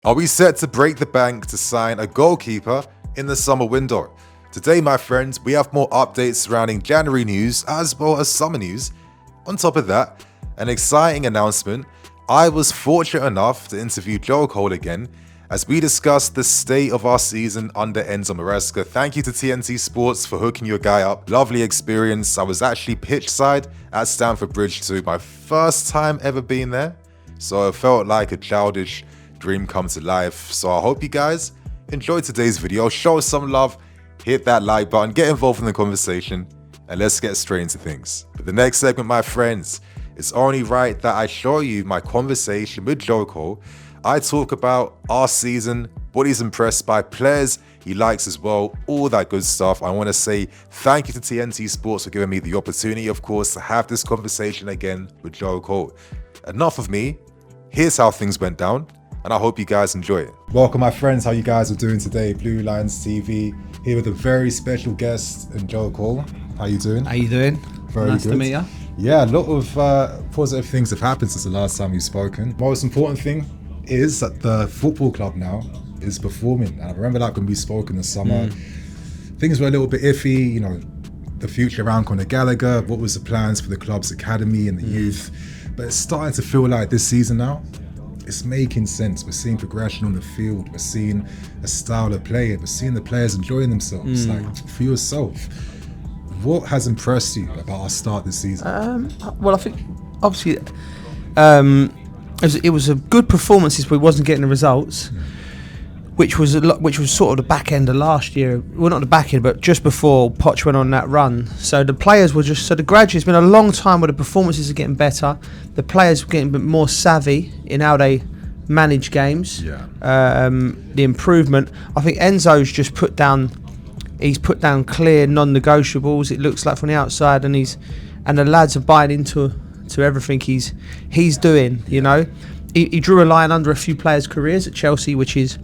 Are we set to break the bank to sign a goalkeeper in the summer window? Today, my friends, we have more updates surrounding January news as well as summer news. On top of that, an exciting announcement. I was fortunate enough to interview Joe Cole again as we discussed the state of our season under Enzo Maresca. Thank you to TNT Sports for hooking your guy up. Lovely experience. I was actually pitch side at Stamford Bridge too, my first time ever being there. So it felt like a childish dream come to life. So I hope you guys enjoyed today's video. Show us some love, hit that like button, get involved in the conversation, and let's get straight into things. For the next segment, my friends, it's only right that I show you my conversation with Joe Cole. I talk about our season, what he's impressed by, players he likes as well, all that good stuff. I want to say thank you to TNT Sports for giving me the opportunity, of course, to have this conversation again with Joe Cole. Enough of me. Here's how things went down, and I hope you guys enjoy it. Welcome, my friends. How you guys are doing today? BlueLionsTV here with a very special guest, and Joe Cole. How you doing? How you doing? Very nice good. to meet you. Yeah, a lot of positive things have happened since the last time we've spoken. Most important thing is that the football club now is performing. And I remember like when we spoke in the summer, things were a little bit iffy, you know, the future around Conor Gallagher, what was the plans for the club's academy and the youth. But it's starting to feel like this season now, it's making sense. We're seeing progression on the field. We're seeing a style of play. We're seeing the players enjoying themselves. Like, for yourself, what has impressed you about our start this season? Well, I think obviously it was a good performance if we wasn't getting the results, which was sort of the back end of last year. Well, not the back end, but just before Poch went on that run. So the players were the gradually. It's been a long time where the performances are getting better. The players were getting a bit more savvy in how they manage games. Yeah. The improvement. I think Enzo's just put down. He's put down clear non-negotiables. It looks like from the outside, and the lads are buying into everything he's doing. You know, he drew a line under a few players' careers at Chelsea, which is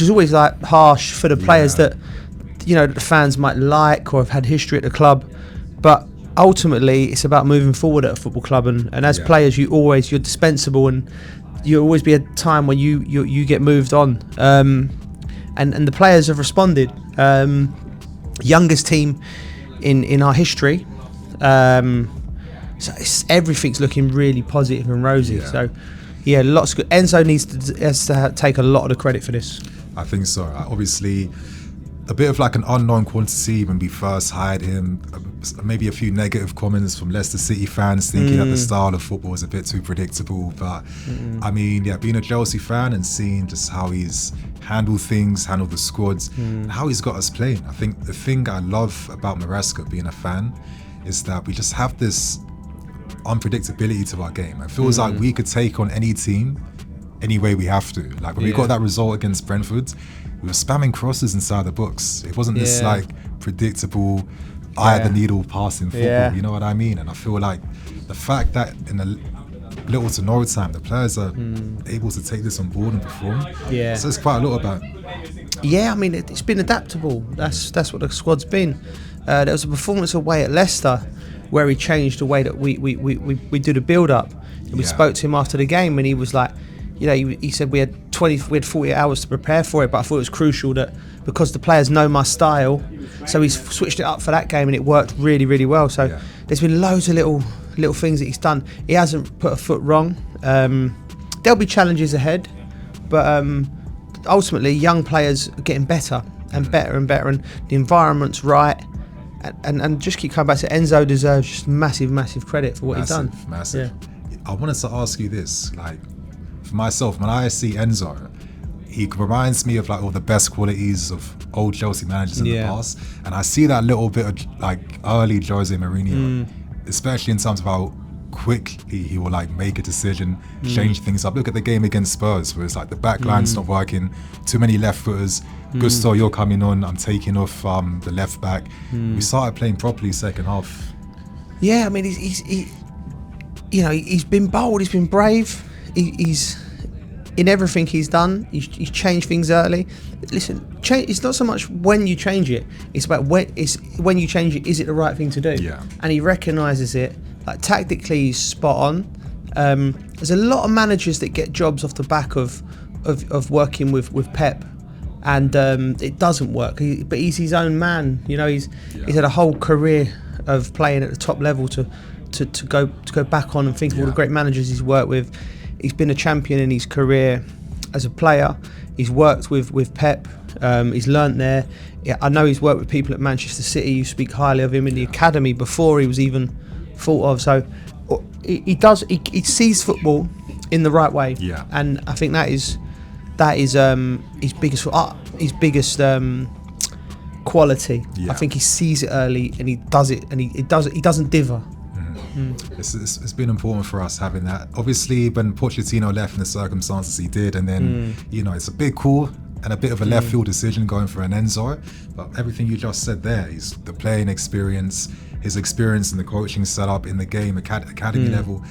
always like harsh for the players that you know that the fans might like or have had history at the club. But ultimately, it's about moving forward at a football club, and as players, you're dispensable, and you'll always be a time when you get moved on. And the players have responded. Youngest team in our history, so everything's looking really positive and rosy. So yeah, lots of good. Enzo has to take a lot of the credit for this. I think so. Obviously, a bit of like an unknown quantity when we first hired him. Maybe a few negative comments from Leicester City fans thinking that the style of football is a bit too predictable. But I mean, yeah, being a Chelsea fan and seeing just how he's handled things, handled the squads, and how he's got us playing. I think the thing I love about Maresca being a fan is that we just have this unpredictability to our game. It feels like we could take on any team any way we have to. Like when we got that result against Brentford, we were spamming crosses inside the box. It wasn't this like predictable eye of the needle passing football, you know what I mean? And I feel like the fact that in a little to no time the players are able to take this on board and perform, says quite a lot about it. Yeah, I mean it's been adaptable. That's what the squad's been. There was a performance away at Leicester where he changed the way that we do the build up. We spoke to him after the game and he was like, you know, he said we had 40 hours to prepare for it, but I thought it was crucial that because the players know my style, so he's switched it up for that game and it worked really, really well. So there's been loads of little things that he's done. He hasn't put a foot wrong. There'll be challenges ahead, but ultimately young players are getting better and better and better, and the environment's right. And just keep coming back to Enzo deserves just massive credit for what he's done. Massive. I wanted to ask you this, like for myself, when I see Enzo, he reminds me of like all the best qualities of old Chelsea managers in the past, and I see that little bit of like early Jose Mourinho, especially in terms of how quickly he will like make a decision, change things up. Look at the game against Spurs where it's like the back line's not working, too many left footers. Gusto, you're coming on, I'm taking off the left back. We started playing properly second half. Yeah, I mean he's been bold, he's been brave, he's in everything he's done. He's changed things early. Listen, it's not so much when you change it, it's about when you change it, is it the right thing to do? Yeah. And he recognises it. Like tactically he's spot on. There's a lot of managers that get jobs off the back of of working with Pep, and it doesn't work. But he's his own man. You know, he's had a whole career of playing at the top level to go back on and think of all the great managers he's worked with. He's been a champion in his career as a player. He's worked with Pep. He's learnt there. Yeah, I know he's worked with people at Manchester City who speak highly of him in the academy before he was even thought of. So he sees football in the right way. Yeah. And I think that is his biggest quality. Yeah. I think he sees it early and he does it, and he doesn't dither. It's been important for us having that. Obviously, when Pochettino left in the circumstances he did, and then it's a big call and a bit of a left field decision going for an Enzo. But everything you just said there, is the playing experience, his experience in the coaching setup, in the game, academy level.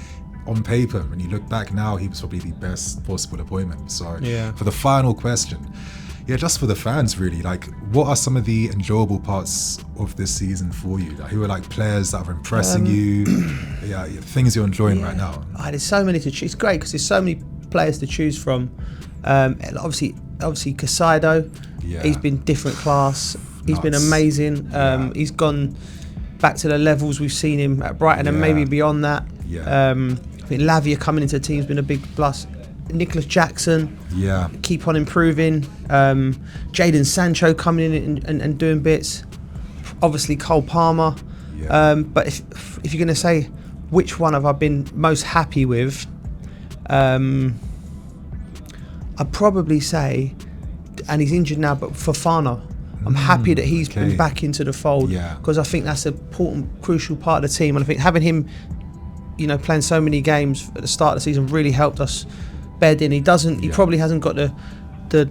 On paper, when you look back now, he was probably the best possible appointment. So for the final question, just for the fans really, like, what are some of the enjoyable parts of this season for you? Like, who are like players that are impressing you? Things you're enjoying right now. There's so many to choose. It's great because there's so many players to choose from. Obviously Casado, he's been different class. He's been amazing. He's gone back to the levels we've seen him at Brighton and maybe beyond that. I think Lavia coming into the team has been a big plus. Nicholas Jackson, keep on improving. Jadon Sancho coming in and doing bits. Obviously Cole Palmer. But if you're going to say which one have I been most happy with, I'd probably say, and he's injured now, but Fofana. I'm happy that he's been back into the fold, because I think that's an important, crucial part of the team. And I think having him, playing so many games at the start of the season really helped us bed in. He probably hasn't got the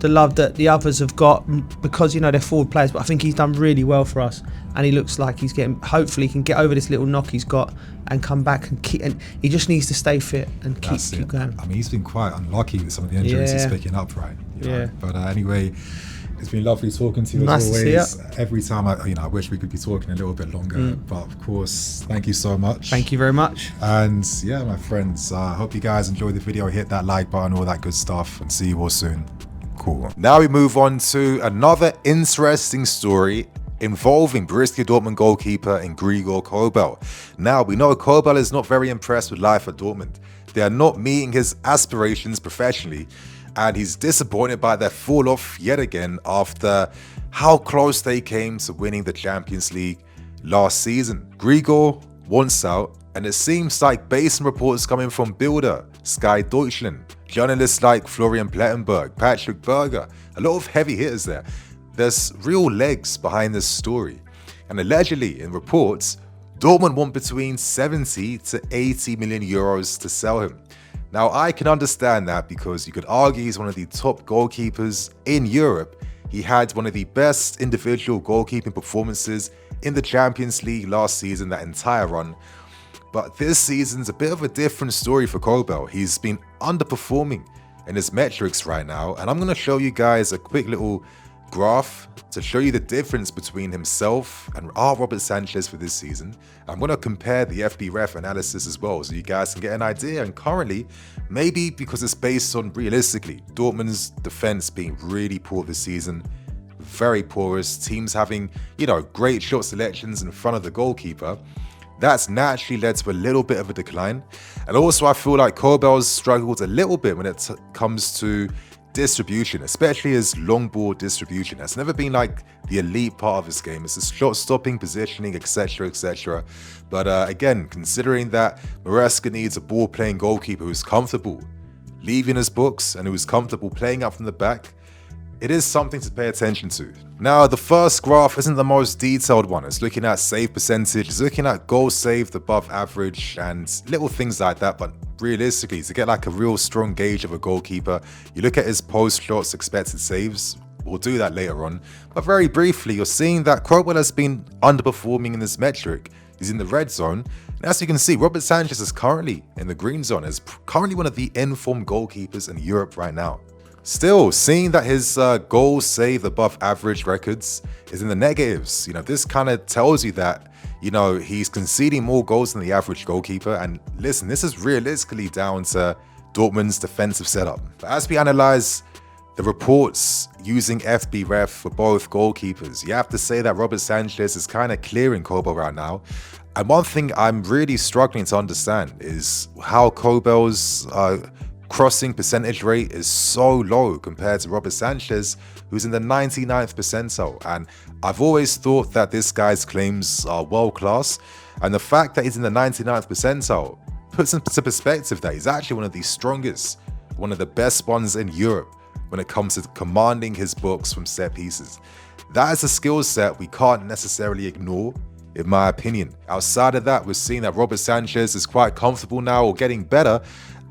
love that the others have got, because they're forward players, but I think he's done really well for us, and he looks like hopefully he can get over this little knock he's got and come back and he just needs to stay fit and keep going. I mean, he's been quite unlucky with some of the injuries he's picking up, right? But anyway, it's been lovely talking to you as always. Every time I wish we could be talking a little bit longer, but of course, thank you so much. Thank you very much. And my friends, I hope you guys enjoyed the video. Hit that like button, all that good stuff, and see you all soon. Cool. Now we move on to another interesting story involving Borussia Dortmund goalkeeper Gregor Kobel. Now, we know Kobel is not very impressed with life at Dortmund. They are not meeting his aspirations professionally, and he's disappointed by their fall off yet again after how close they came to winning the Champions League last season. Gregor wants out, and it seems like, based on reports coming from Bilder, Sky Deutschland, journalists like Florian Plettenberg, Patrick Berger, a lot of heavy hitters there, there's real legs behind this story. And allegedly, in reports, Dortmund want between 70 to 80 million euros to sell him. Now, I can understand that, because you could argue he's one of the top goalkeepers in Europe. He had one of the best individual goalkeeping performances in the Champions League last season, that entire run. But this season's a bit of a different story for Kobel. He's been underperforming in his metrics right now, and I'm going to show you guys a quick little graph to show you the difference between himself and Robert Sanchez for this season. I'm going to compare the FB Ref analysis as well, so you guys can get an idea. And currently, maybe because it's based on, realistically, Dortmund's defense being really poor this season, very porous, teams having, great shot selections in front of the goalkeeper, that's naturally led to a little bit of a decline. And also, I feel like Kobel's struggled a little bit when it comes to distribution, especially his long ball distribution. That's never been like the elite part of his game. It's his shot stopping, positioning, etc, etc. But again, considering that Maresca needs a ball playing goalkeeper who's comfortable leaving his books and who's comfortable playing up from the back, it is something to pay attention to. Now, the first graph isn't the most detailed one. It's looking at save percentage, it's looking at goals saved above average and little things like that. But realistically, to get like a real strong gauge of a goalkeeper, you look at his post shots, expected saves. We'll do that later on. But very briefly, you're seeing that Kobel has been underperforming in this metric. He's in the red zone. And as you can see, Robert Sanchez is currently in the green zone, is currently one of the informed goalkeepers in Europe right now. Still, seeing that his goals saved above average records is in the negatives, this kind of tells you that, he's conceding more goals than the average goalkeeper. And listen, this is realistically down to Dortmund's defensive setup. But as we analyze the reports using FBref for both goalkeepers, you have to say that Robert Sanchez is kind of clearing Kobel right now. And one thing I'm really struggling to understand is how Kobel's crossing percentage rate is so low compared to Robert Sanchez, who's in the 99th percentile. And I've always thought that this guy's claims are world class, and the fact that he's in the 99th percentile puts into perspective that he's actually one of the strongest, one of the best ones in Europe when it comes to commanding his books from set pieces. That is a skill set we can't necessarily ignore, in my opinion. Outside of that, we're seeing that Robert Sanchez is quite comfortable now, or getting better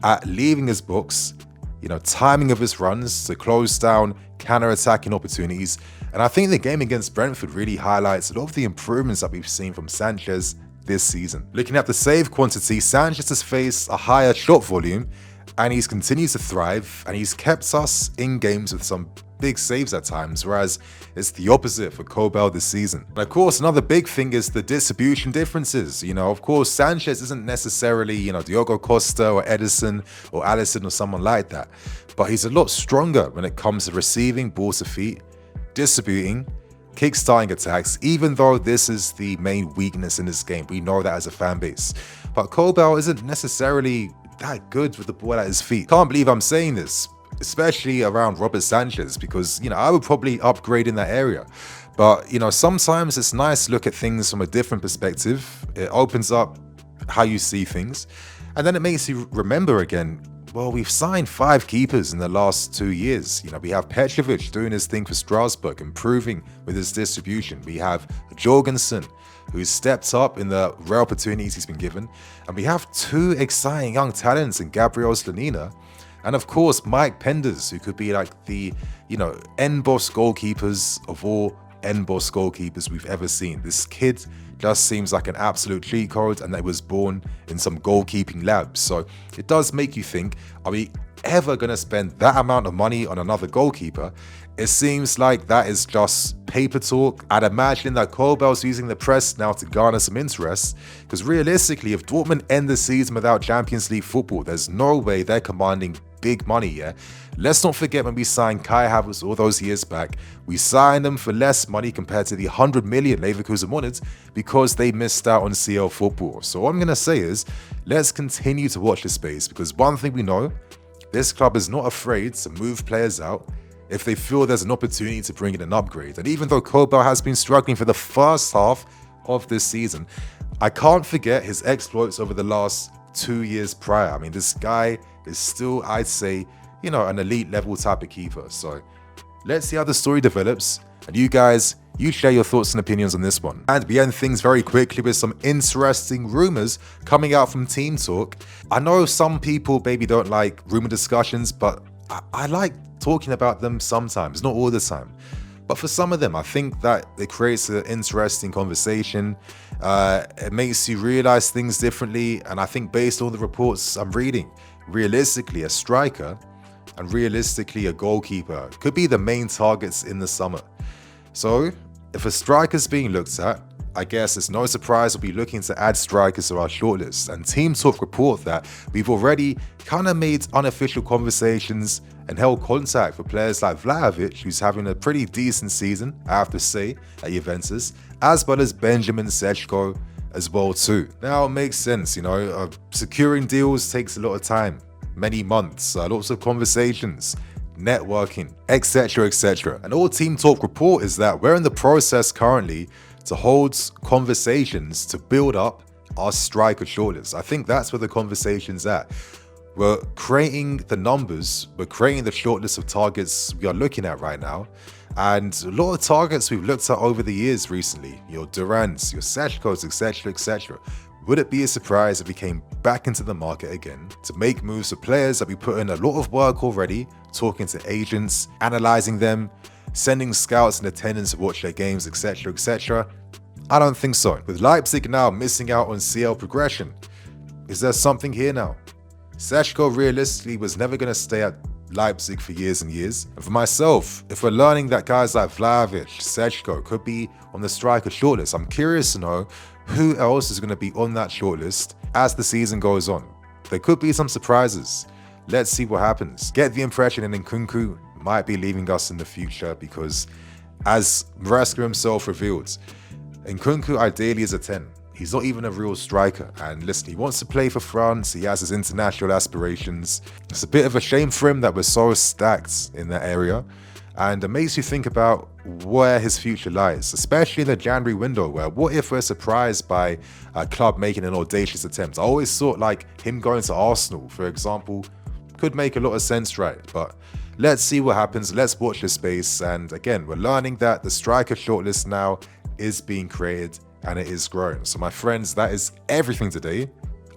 at leaving his books, timing of his runs to close down counter-attacking opportunities. And I think the game against Brentford really highlights a lot of the improvements that we've seen from Sanchez this season. Looking at the save quantity, Sanchez has faced a higher shot volume, and he's continued to thrive, and he's kept us in games with some big saves at times, whereas it's the opposite for Kobel this season. And of course, another big thing is the distribution differences. Of course, Sanchez isn't necessarily, Diogo Costa or Edison or Alisson or someone like that, but he's a lot stronger when it comes to receiving ball to feet, distributing, kick-starting attacks, even though this is the main weakness in this game. We know that as a fan base. But Kobel isn't necessarily that good with the ball at his feet. Can't believe I'm saying this, especially around Robert Sanchez, because, I would probably upgrade in that area. But, sometimes it's nice to look at things from a different perspective. It opens up how you see things. And then it makes you remember again, well, we've signed 5 keepers in the last 2 years. We have Petrovic doing his thing for Strasbourg, improving with his distribution. We have Jorgensen, who's stepped up in the rare opportunities he's been given. And we have 2 exciting young talents in Gabriel Slonina, and of course, Mike Penders, who could be like the, end-boss goalkeepers of all end-boss goalkeepers we've ever seen. This kid just seems like an absolute cheat code, and that was born in some goalkeeping labs. So it does make you think, are we ever going to spend that amount of money on another goalkeeper? It seems like that is just paper talk. I'd imagine that Kobel's using the press now to garner some interest, because realistically, if Dortmund end the season without Champions League football, there's no way they're commanding big money, yeah? Let's not forget when we signed Kai Havertz all those years back, we signed them for less money compared to the 100 million Leverkusen wanted because they missed out on CL football. So what I'm going to say is, let's continue to watch this space, because one thing we know, this club is not afraid to move players out if they feel there's an opportunity to bring in an upgrade. And even though Kobel has been struggling for the first half of this season, I can't forget his exploits over the last 2 years prior. I mean, this guy is still, I'd say, an elite level type of keeper. So let's see how the story develops. And you guys, you share your thoughts and opinions on this one. And we end things very quickly with some interesting rumors coming out from Team Talk. I know some people maybe don't like rumor discussions, but I like talking about them sometimes, not all the time. But for some of them, I think that it creates an interesting conversation. It makes you realize things differently. And I think based on the reports I'm reading, realistically, a striker and realistically a goalkeeper could be the main targets in the summer. So if a striker's being looked at, I guess it's no surprise we'll be looking to add strikers to our shortlist. And Team Talk report that we've already kind of made unofficial conversations and held contact for players like Vlahovic, who's having a pretty decent season, I have to say, at Juventus, as well as Benjamin Šeško as well too. Now it makes sense, securing deals takes a lot of time, many months, lots of conversations, networking, etc, etc. And all Team Talk report is that we're in the process currently to hold conversations to build up our striker shortlist. I think that's where the conversation's at. We're creating the numbers, we're creating the shortlist of targets we are looking at right now. And a lot of targets we've looked at over the years recently, your Durants, your Šeškos, etc, etc. Would it be a surprise if we came back into the market again to make moves for players that we put in a lot of work already, talking to agents, analyzing them, sending scouts in attendance to watch their games, etc, etc? I don't think so. With Leipzig now missing out on CL progression, is there something here now? Šeško realistically was never going to stay at Leipzig for years and years. And for myself, if we're learning that guys like Vlahovic, Šeško could be on the striker shortlist, I'm curious to know who else is going to be on that shortlist as the season goes on. There could be some surprises. Let's see what happens. Get the impression in Nkunku might be leaving us in the future because, as Maresca himself revealed, Nkunku ideally is a 10. He's not even a real striker. And listen, he wants to play for France. He has his international aspirations. It's a bit of a shame for him that we're so stacked in that area. And it makes you think about where his future lies, especially in the January window, where what if we're surprised by a club making an audacious attempt? I always thought like him going to Arsenal, for example, could make a lot of sense, right? But let's see what happens. Let's watch this space. And again, we're learning that the striker shortlist now is being created and it is growing. So my friends, that is everything today.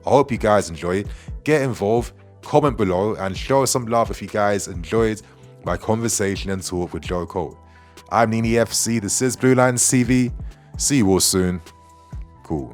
I hope you guys enjoy. Get involved, comment below, and show some love if you guys enjoyed my conversation and talk with Joe Cole. I'm Nini FC, this is BlueLionsTV. See you all soon. Cool.